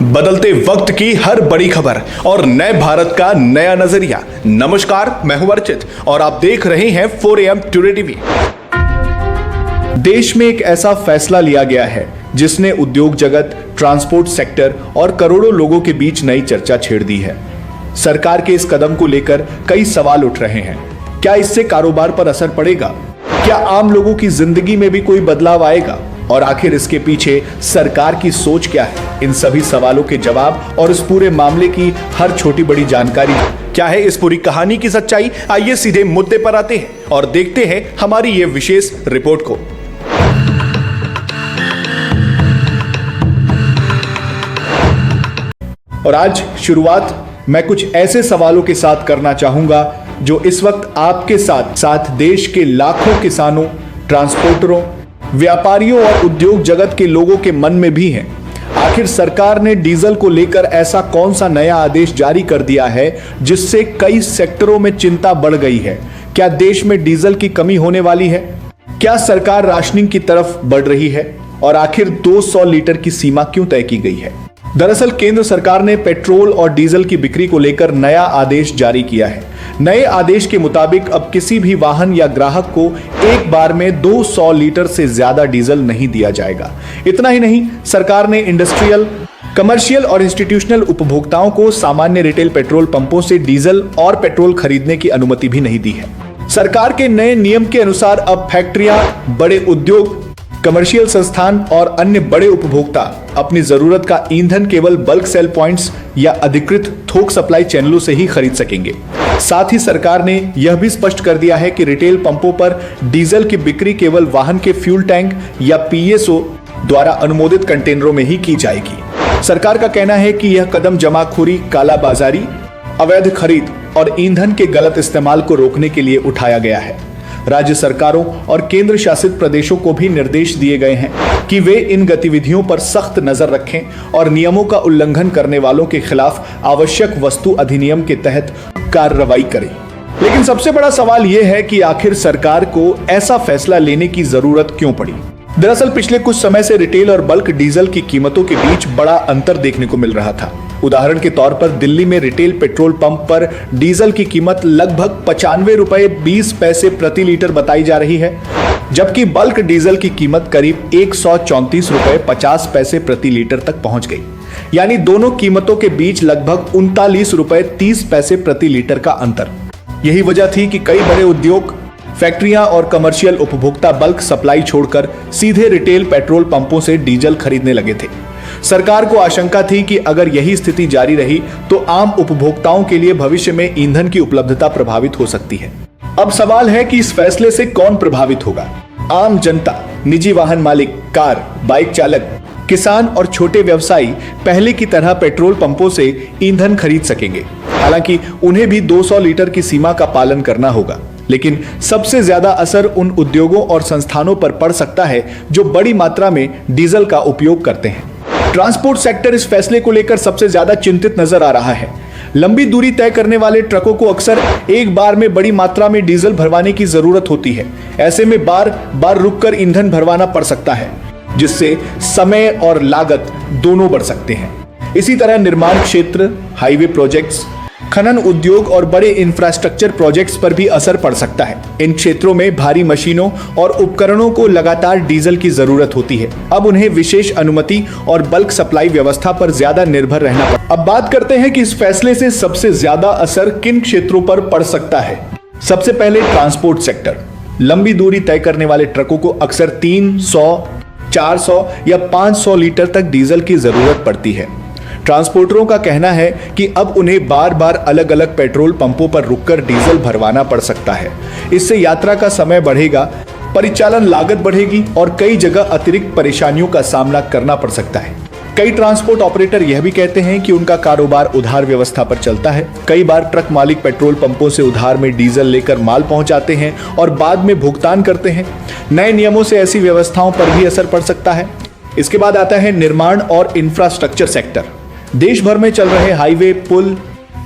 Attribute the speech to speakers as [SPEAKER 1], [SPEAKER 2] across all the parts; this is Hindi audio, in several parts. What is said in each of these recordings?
[SPEAKER 1] बदलते वक्त की हर बड़ी खबर और नए भारत का नया नजरिया। नमस्कार, मैं हूं अर्चित और आप देख रहे हैं 4 AM टुडे टीवी। देश में एक ऐसा फैसला लिया गया है जिसने उद्योग जगत, ट्रांसपोर्ट सेक्टर और करोड़ों लोगों के बीच नई चर्चा छेड़ दी है। सरकार के इस कदम को लेकर कई सवाल उठ रहे हैं। क्या इससे कारोबार पर असर पड़ेगा? क्या आम लोगों की जिंदगी में भी कोई बदलाव आएगा? और आखिर इसके पीछे सरकार की सोच क्या है? इन सभी सवालों के जवाब और इस पूरे मामले की हर छोटी बड़ी जानकारी क्या है, इस पूरी कहानी की सच्चाई, आइए सीधे मुद्दे पर आते हैं और देखते हैं हमारी ये विशेष रिपोर्ट को। और आज शुरुआत मैं कुछ ऐसे सवालों के साथ करना चाहूंगा जो इस वक्त आपके साथ साथ देश के लाखों किसानों, ट्रांसपोर्टरों, व्यापारियों और उद्योग जगत के लोगों के मन में भी हैं। आखिर सरकार ने डीजल को लेकर ऐसा कौन सा नया आदेश जारी कर दिया है जिससे कई सेक्टरों में चिंता बढ़ गई है? क्या देश में डीजल की कमी होने वाली है? क्या सरकार राशनिंग की तरफ बढ़ रही है? और आखिर 200 लीटर की सीमा क्यों तय की गई है? दरअसल केंद्र सरकार ने पेट्रोल और डीजल की बिक्री को लेकर नया आदेश जारी किया है। नए आदेश के मुताबिक अब किसी भी वाहन या ग्राहक को एक बार में 200 लीटर से ज्यादा डीजल नहीं दिया जाएगा। इतना ही नहीं, सरकार ने इंडस्ट्रियल, कमर्शियल और इंस्टीट्यूशनल उपभोक्ताओं को सामान्य रिटेल पेट्रोल पंपों से डीजल और पेट्रोल खरीदने की अनुमति भी नहीं दी है। सरकार के नए नियम के अनुसार अब फैक्ट्रियां, बड़े उद्योग, कमर्शियल संस्थान और अन्य बड़े उपभोक्ता अपनी जरूरत का ईंधन केवल बल्क सेल पॉइंट्स या अधिकृत थोक सप्लाई चैनलों से ही खरीद सकेंगे। साथ ही सरकार ने यह भी स्पष्ट कर दिया है कि रिटेल पंपों पर डीजल की बिक्री केवल वाहन के फ्यूल टैंक या पीएसओ द्वारा अनुमोदित कंटेनरों में ही की जाएगी। सरकार का कहना है कि यह कदम जमाखोरी, कालाबाजारी, अवैध खरीद और ईंधन के गलत इस्तेमाल को रोकने के लिए उठाया गया है। राज्य सरकारों और केंद्र शासित प्रदेशों को भी निर्देश दिए गए हैं कि वे इन गतिविधियों पर सख्त नजर रखें और नियमों का उल्लंघन करने वालों के खिलाफ आवश्यक वस्तु अधिनियम के तहत कार्रवाई करें। लेकिन सबसे बड़ा सवाल यह है कि आखिर सरकार को ऐसा फैसला लेने की जरूरत क्यों पड़ी? दरअसल पिछले कुछ समय से रिटेल और बल्क डीजल की कीमतों के बीच बड़ा अंतर देखने को मिल रहा था। उदाहरण के तौर पर दिल्ली में रिटेल पेट्रोल पंप पर डीजल की कीमत लगभग 95 रुपए 20 पैसे प्रति लीटर बताई जा रही है, जबकि बल्क डीजल की कीमत करीब 134 रुपए 50 पैसे प्रति लीटर तक पहुंच गई। यानी दोनों कीमतों के बीच लगभग 39 रुपए 30 पैसे प्रति लीटर का अंतर। यही वजह थी कि कई बड़े उद्योग, फैक्ट्रियां और कमर्शियल उपभोक्ता बल्क सप्लाई छोड़कर सीधे रिटेल पेट्रोल पंपों से डीजल खरीदने लगे थे। सरकार को आशंका थी कि अगर यही स्थिति जारी रही तो आम उपभोक्ताओं के लिए भविष्य में ईंधन की उपलब्धता प्रभावित हो सकती है। अब सवाल है कि इस फैसले से कौन प्रभावित होगा? आम जनता, निजी वाहन मालिक, कार, बाइक चालक, किसान और छोटे व्यवसायी पहले की तरह पेट्रोल पंपों से ईंधन खरीद सकेंगे। हालांकि उन्हें भी 200 लीटर की सीमा का पालन करना होगा। लेकिन सबसे ज्यादा असर उन उद्योगों और संस्थानों पर पड़ सकता है जो बड़ी मात्रा में डीजल का उपयोग करते हैं। ट्रांसपोर्ट सेक्टर इस फैसले को लेकर सबसे ज्यादा चिंतित नजर आ रहा है। लंबी दूरी तय करने वाले ट्रकों को अक्सर एक बार में बड़ी मात्रा में डीजल भरवाने की जरूरत होती है। ऐसे में बार बार रुककर ईंधन भरवाना पड़ सकता है, जिससे समय और लागत दोनों बढ़ सकते हैं। इसी तरह निर्माण क्षेत्र, हाईवे प्रोजेक्ट्स, खनन उद्योग और बड़े इंफ्रास्ट्रक्चर प्रोजेक्ट्स पर भी असर पड़ सकता है। इन क्षेत्रों में भारी मशीनों और उपकरणों को लगातार डीजल की जरूरत होती है। अब उन्हें विशेष अनुमति और बल्क सप्लाई व्यवस्था पर ज्यादा निर्भर रहना पड़ता है। अब बात करते हैं कि इस फैसले से सबसे ज्यादा असर किन क्षेत्रों पर पड़ सकता है। सबसे पहले ट्रांसपोर्ट सेक्टर। लंबी दूरी तय करने वाले ट्रकों को अक्सर 300, 400 या 500 लीटर तक डीजल की जरूरत पड़ती है। ट्रांसपोर्टरों का कहना है कि अब उन्हें बार बार अलग अलग पेट्रोल पंपों पर रुककर डीजल भरवाना पड़ सकता है। इससे यात्रा का समय बढ़ेगा, परिचालन लागत बढ़ेगी और कई जगह अतिरिक्त परेशानियों का सामना करना पड़ सकता है। कई ट्रांसपोर्ट ऑपरेटर यह भी कहते हैं कि उनका कारोबार उधार व्यवस्था पर चलता है। कई बार ट्रक मालिक पेट्रोल पंपों से उधार में डीजल लेकर माल पहुंचाते हैं और बाद में भुगतान करते हैं। नए नियमों से ऐसी व्यवस्थाओं पर भी असर पड़ सकता है। इसके बाद आता है निर्माण और इंफ्रास्ट्रक्चर सेक्टर। देश भर में चल रहे हाईवे, पुल,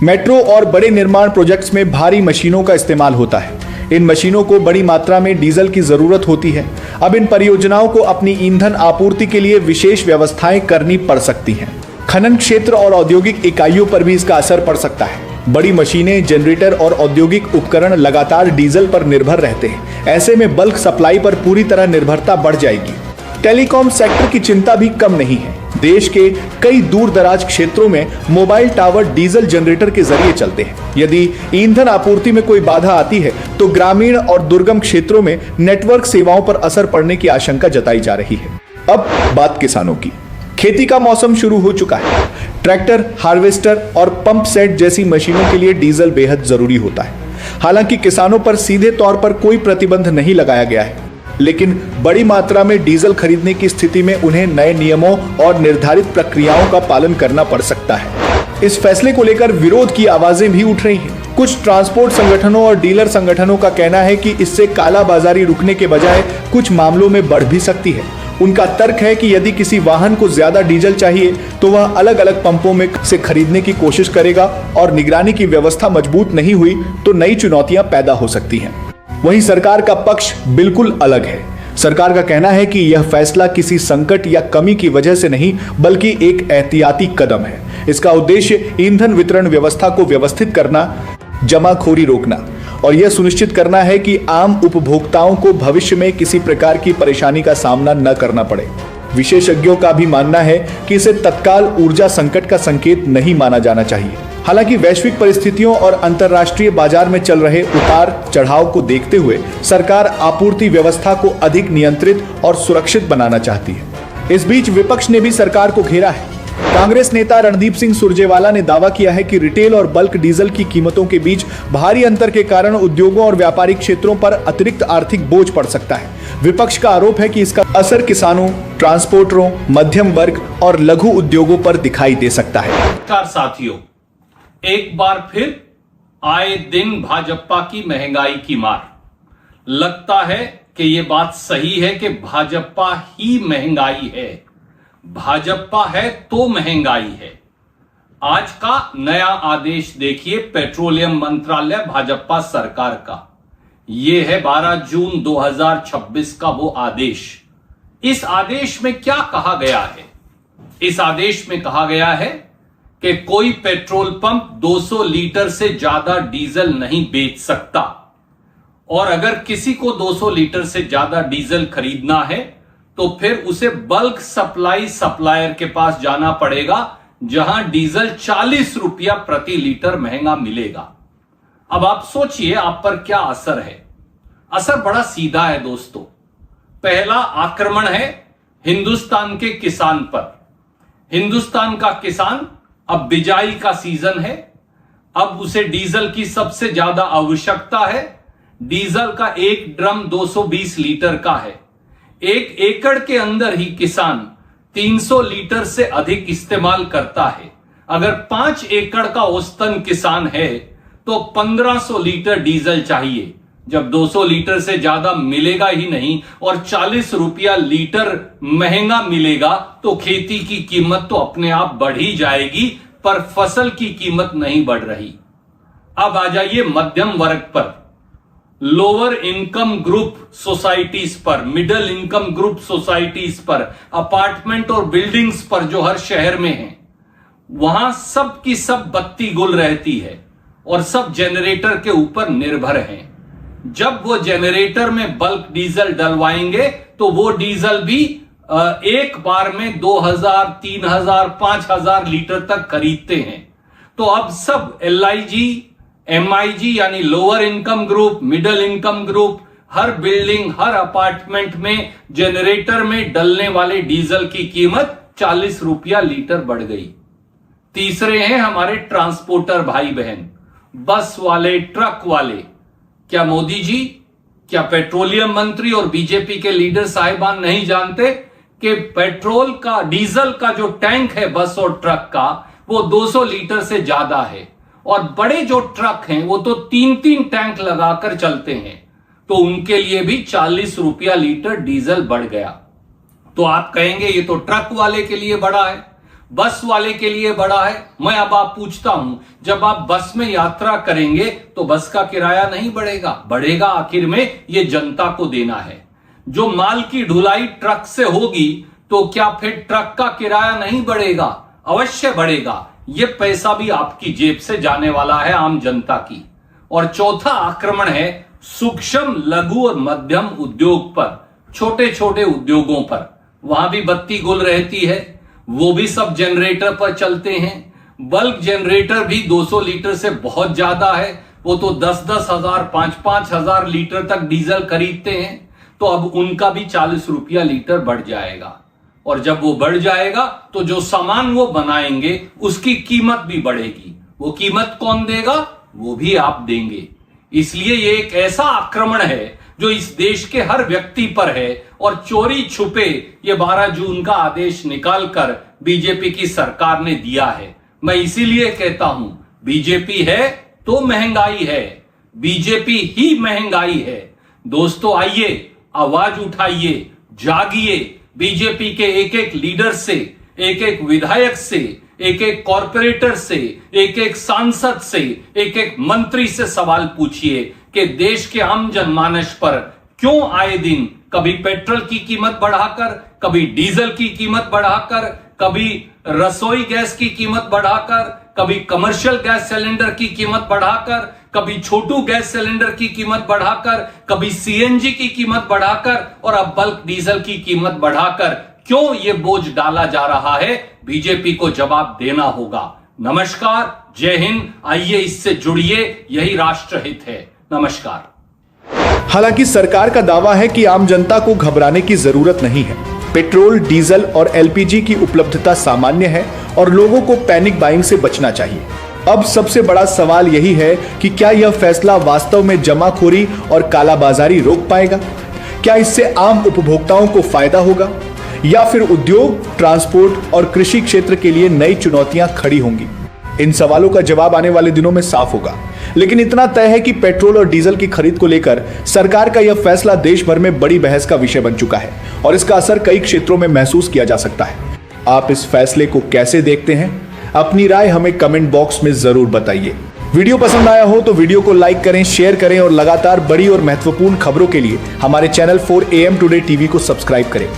[SPEAKER 1] मेट्रो और बड़े निर्माण प्रोजेक्ट्स में भारी मशीनों का इस्तेमाल होता है। इन मशीनों को बड़ी मात्रा में डीजल की जरूरत होती है। अब इन परियोजनाओं को अपनी ईंधन आपूर्ति के लिए विशेष व्यवस्थाएं करनी पड़ सकती हैं। खनन क्षेत्र और औद्योगिक इकाइयों पर भी इसका असर पड़ सकता है। बड़ी मशीनें, जनरेटर और औद्योगिक उपकरण लगातार डीजल पर निर्भर रहते हैं। ऐसे में बल्क सप्लाई पर पूरी तरह निर्भरता बढ़ जाएगी। टेलीकॉम सेक्टर की चिंता भी कम नहीं है। देश के कई दूर दराज क्षेत्रों में मोबाइल टावर डीजल जनरेटर के जरिए चलते हैं। यदि ईंधन आपूर्ति में कोई बाधा आती है तो ग्रामीण और दुर्गम क्षेत्रों में नेटवर्क सेवाओं पर असर पड़ने की आशंका जताई जा रही है। अब बात किसानों की। खेती का मौसम शुरू हो चुका है। ट्रैक्टर, हार्वेस्टर और पंप सेट जैसी मशीनों के लिए डीजल बेहद जरूरी होता है। हालांकि किसानों पर सीधे तौर पर कोई प्रतिबंध नहीं लगाया गया है, लेकिन बड़ी मात्रा में डीजल खरीदने की स्थिति में उन्हें नए नियमों और निर्धारित प्रक्रियाओं का पालन करना पड़ सकता है। इस फैसले को लेकर विरोध की आवाजें भी उठ रही हैं। कुछ ट्रांसपोर्ट संगठनों और डीलर संगठनों का कहना है कि इससे कालाबाजारी रुकने के बजाय कुछ मामलों में बढ़ भी सकती है। उनका तर्क है कि यदि किसी वाहन को ज्यादा डीजल चाहिए तो वह अलग अलग पंपों में से खरीदने की कोशिश करेगा और निगरानी की व्यवस्था मजबूत नहीं हुई तो नई चुनौतियां पैदा हो सकती हैं। वहीं सरकार का पक्ष बिल्कुल अलग है। सरकार का कहना है कि यह फैसला किसी संकट या कमी की वजह से नहीं बल्कि एक एहतियाती कदम है। इसका उद्देश्य ईंधन वितरण व्यवस्था को व्यवस्थित करना, जमाखोरी रोकना और यह सुनिश्चित करना है कि आम उपभोक्ताओं को भविष्य में किसी प्रकार की परेशानी का सामना न करना पड़े। विशेषज्ञों का भी मानना है कि इसे तत्काल ऊर्जा संकट का संकेत नहीं माना जाना चाहिए। हालांकि वैश्विक परिस्थितियों और अंतर्राष्ट्रीय बाजार में चल रहे उतार चढ़ाव को देखते हुए सरकार आपूर्ति व्यवस्था को अधिक नियंत्रित और सुरक्षित बनाना चाहती है। इस बीच विपक्ष ने भी सरकार को घेरा है। कांग्रेस नेता रणदीप सिंह सुरजेवाला ने दावा किया है कि रिटेल और बल्क डीजल की कीमतों के बीच भारी अंतर के कारण उद्योगों और व्यापारिक क्षेत्रों पर अतिरिक्त आर्थिक बोझ पड़ सकता है। विपक्ष का आरोप है कि इसका असर किसानों, ट्रांसपोर्टरों, मध्यम वर्ग और लघु उद्योगों पर दिखाई दे सकता है।
[SPEAKER 2] साथियों, एक बार फिर आए दिन भाजपा की महंगाई की मार। लगता है कि यह बात सही है कि भाजपा ही महंगाई है। भाजपा है तो महंगाई है। आज का नया आदेश देखिए, पेट्रोलियम मंत्रालय भाजपा सरकार का। यह है 12 जून 2026 का वो आदेश। इस आदेश में क्या कहा गया है? इस आदेश में कहा गया है कि कोई पेट्रोल पंप 200 लीटर से ज्यादा डीजल नहीं बेच सकता, और अगर किसी को 200 लीटर से ज्यादा डीजल खरीदना है तो फिर उसे बल्क सप्लाई सप्लायर के पास जाना पड़ेगा, जहां डीजल 40 रुपया प्रति लीटर महंगा मिलेगा। अब आप सोचिए आप पर क्या असर है। असर बड़ा सीधा है दोस्तों। पहला आक्रमण है हिंदुस्तान के किसान पर। हिंदुस्तान का किसान, अब बिजाई का सीजन है, अब उसे डीजल की सबसे ज्यादा आवश्यकता है। डीजल का एक ड्रम 220 लीटर का है। एक एकड़ के अंदर ही किसान 300 लीटर से अधिक इस्तेमाल करता है। अगर 5 एकड़ का औसतन किसान है तो 1500 लीटर डीजल चाहिए। जब 200 लीटर से ज्यादा मिलेगा ही नहीं और 40 रुपया लीटर महंगा मिलेगा तो खेती की कीमत तो अपने आप बढ़ ही जाएगी, पर फसल की कीमत नहीं बढ़ रही। अब आ जाइए मध्यम वर्ग पर, लोअर इनकम ग्रुप सोसाइटीज पर, मिडिल इनकम ग्रुप सोसाइटीज पर, अपार्टमेंट और बिल्डिंग्स पर जो हर शहर में हैं, वहां सब की सब बत्ती गुल रहती है और सब जनरेटर के ऊपर निर्भर हैं। जब वो जनरेटर में बल्क डीजल डलवाएंगे तो वो डीजल भी एक बार में 2000, 3000, 5000 लीटर तक खरीदते हैं। तो अब सब LIG, MIG यानी lower income group, middle income group, हर बिल्डिंग, हर अपार्टमेंट में जनरेटर में डलने वाले डीजल की कीमत 40 रुपया लीटर बढ़ गई। तीसरे हैं हमारे ट्रांसपोर्टर भाई बहन, बस वाले, ट्रक वाले। क्या मोदी जी, क्या पेट्रोलियम मंत्री और बीजेपी के लीडर साहिबान नहीं जानते कि पेट्रोल का, डीजल का जो टैंक है बस और ट्रक का, वो 200 लीटर से ज्यादा है, और बड़े जो ट्रक हैं वो तो 3-3 टैंक लगाकर चलते हैं, तो उनके लिए भी 40 रुपया लीटर डीजल बढ़ गया। तो आप कहेंगे ये तो ट्रक वाले के लिए बढ़ा है, बस वाले के लिए बढ़ा है। मैं अब आप पूछता हूं, जब आप बस में यात्रा करेंगे तो बस का किराया नहीं बढ़ेगा? बढ़ेगा। आखिर में ये जनता को देना है। जो माल की ढुलाई ट्रक से होगी तो क्या फिर ट्रक का किराया नहीं बढ़ेगा? अवश्य बढ़ेगा। यह पैसा भी आपकी जेब से जाने वाला है, आम जनता की। और चौथा आक्रमण है सूक्ष्म, लघु और मध्यम उद्योग पर, छोटे छोटे उद्योगों पर। वहां भी बत्ती गुल रहती है, वो भी सब जनरेटर पर चलते हैं। बल्क जनरेटर भी 200 लीटर से बहुत ज्यादा है, वो तो 10-10 हजार, 5-5 हजार लीटर तक डीजल खरीदते हैं। तो अब उनका भी 40 रुपया लीटर बढ़ जाएगा। और जब वो बढ़ जाएगा तो जो सामान वो बनाएंगे उसकी कीमत भी बढ़ेगी। वो कीमत कौन देगा? वो भी आप देंगे। इसलिए ये एक ऐसा आक्रमण है जो इस देश के हर व्यक्ति पर है। और चोरी छुपे ये 12 जून का आदेश निकालकर बीजेपी की सरकार ने दिया है। मैं इसीलिए कहता हूं, बीजेपी है तो महंगाई है, बीजेपी ही महंगाई है। दोस्तों आइए, आवाज उठाइए, जागिए। बीजेपी के एक एक लीडर से, एक एक विधायक से, एक एक कॉर्पोरेटर से, एक एक सांसद से, एक एक मंत्री से सवाल पूछिए कि देश के आम जनमानस पर क्यों आए दिन कभी पेट्रोल की कीमत बढ़ाकर, कभी डीजल की कीमत बढ़ाकर, कभी रसोई गैस की कीमत बढ़ाकर, कभी कमर्शियल गैस सिलेंडर की कीमत बढ़ाकर, कभी छोटू गैस सिलेंडर की कीमत बढ़ाकर, कभी सीएनजी की कीमत बढ़ाकर और अब बल्क डीजल की कीमत बढ़ाकर क्यों ये बोझ डाला जा रहा है? बीजेपी को जवाब देना होगा। नमस्कार, जय हिंद। आइए इससे जुड़िए, यही राष्ट्रहित है। नमस्कार।
[SPEAKER 1] हालांकि सरकार का दावा है कि आम जनता को घबराने की जरूरत नहीं है। पेट्रोल, डीजल और एलपीजी की उपलब्धता सामान्य है और लोगों को पैनिक बाइंग से बचना चाहिए। अब सबसे बड़ा सवाल यही है कि क्या यह फैसला वास्तव में जमाखोरी और कालाबाजारी रोक पाएगा? क्या इससे आम उपभोक्ताओं को फायदा होगा या फिर उद्योग, ट्रांसपोर्ट और कृषि क्षेत्र के लिए नई चुनौतियां खड़ी होंगी? इन सवालों का जवाब आने वाले दिनों में साफ होगा। लेकिन इतना तय है कि पेट्रोल और डीजल की खरीद को लेकर सरकार का यह फैसला देश भर में बड़ी बहस का विषय बन चुका है और इसका असर कई क्षेत्रों में महसूस किया जा सकता है। आप इस फैसले को कैसे देखते हैं? अपनी राय हमें कमेंट बॉक्स में जरूर बताइए। वीडियो पसंद आया हो तो वीडियो को लाइक करें, शेयर करें और लगातार बड़ी और महत्वपूर्ण खबरों के लिए हमारे चैनल 4AM टुडे टीवी को सब्सक्राइब करें।